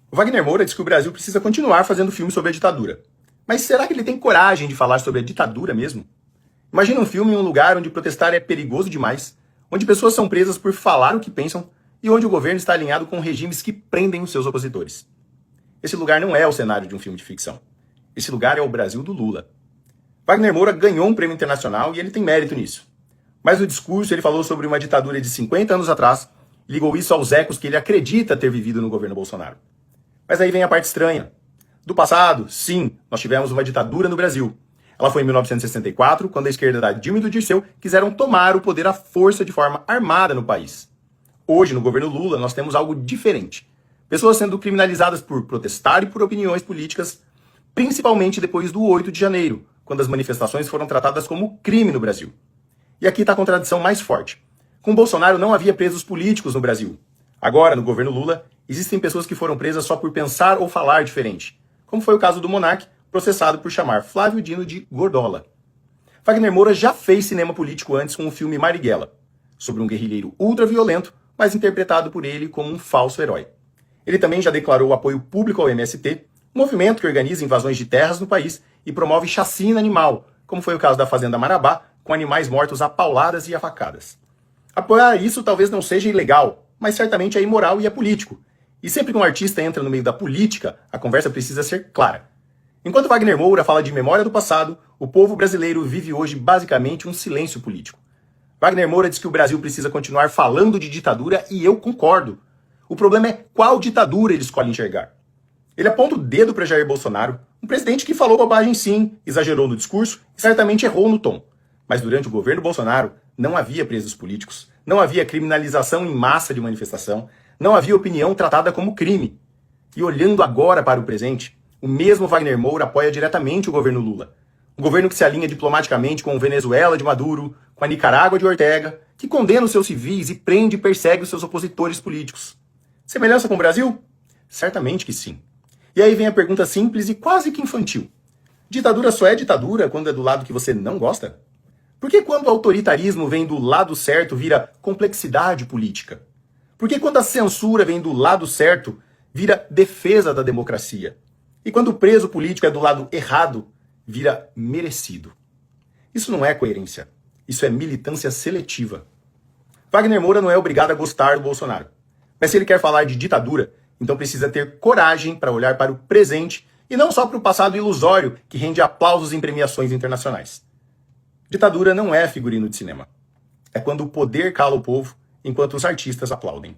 O Wagner Moura diz que o Brasil precisa continuar fazendo filmes sobre a ditadura. Mas será que ele tem coragem de falar sobre a ditadura mesmo? Imagina um filme em um lugar onde protestar é perigoso demais, onde pessoas são presas por falar o que pensam e onde o governo está alinhado com regimes que prendem os seus opositores. Esse lugar não é o cenário de um filme de ficção. Esse lugar é o Brasil do Lula. Wagner Moura ganhou um prêmio internacional e ele tem mérito nisso. Mas no discurso ele falou sobre uma ditadura de 50 anos atrás e ligou isso aos ecos que ele acredita ter vivido no governo Bolsonaro. Mas aí vem a parte estranha. Do passado, sim, nós tivemos uma ditadura no Brasil. Ela foi em 1964, quando a esquerda da Dilma e do Dirceu quiseram tomar o poder à força de forma armada no país. Hoje, no governo Lula, nós temos algo diferente. Pessoas sendo criminalizadas por protestar e por opiniões políticas, principalmente depois do 8 de janeiro, quando as manifestações foram tratadas como crime no Brasil. E aqui está a contradição mais forte. Com Bolsonaro não havia presos políticos no Brasil. Agora, no governo Lula, existem pessoas que foram presas só por pensar ou falar diferente, como foi o caso do Monark, processado por chamar Flávio Dino de gordola. Wagner Moura já fez cinema político antes com o filme Marighella, sobre um guerrilheiro ultraviolento, mas interpretado por ele como um falso herói. Ele também já declarou apoio público ao MST, um movimento que organiza invasões de terras no país e promove chacina animal, como foi o caso da Fazenda Marabá, com animais mortos a pauladas e a facadas. Apoiar isso talvez não seja ilegal, mas certamente é imoral e é político. E sempre que um artista entra no meio da política, a conversa precisa ser clara. Enquanto Wagner Moura fala de memória do passado, o povo brasileiro vive hoje basicamente um silêncio político. Wagner Moura diz que o Brasil precisa continuar falando de ditadura e eu concordo. O problema é qual ditadura ele escolhe enxergar. Ele aponta o dedo para Jair Bolsonaro, um presidente que falou bobagem sim, exagerou no discurso e certamente errou no tom. Mas durante o governo Bolsonaro não havia presos políticos, não havia criminalização em massa de manifestação, não havia opinião tratada como crime. E olhando agora para o presente, o mesmo Wagner Moura apoia diretamente o governo Lula. Um governo que se alinha diplomaticamente com o Venezuela de Maduro, com a Nicarágua de Ortega, que condena os seus civis e prende e persegue os seus opositores políticos. Semelhança com o Brasil? Certamente que sim. E aí vem a pergunta simples e quase que infantil. Ditadura só é ditadura quando é do lado que você não gosta? Por que quando o autoritarismo vem do lado certo vira complexidade política? Por que quando a censura vem do lado certo vira defesa da democracia? E quando o preso político é do lado errado, vira merecido? Isso não é coerência. Isso é militância seletiva. Wagner Moura não é obrigado a gostar do Bolsonaro. Mas se ele quer falar de ditadura, então precisa ter coragem para olhar para o presente e não só para o passado ilusório que rende aplausos em premiações internacionais. Ditadura não é figurino de cinema. É quando o poder cala o povo enquanto os artistas aplaudem.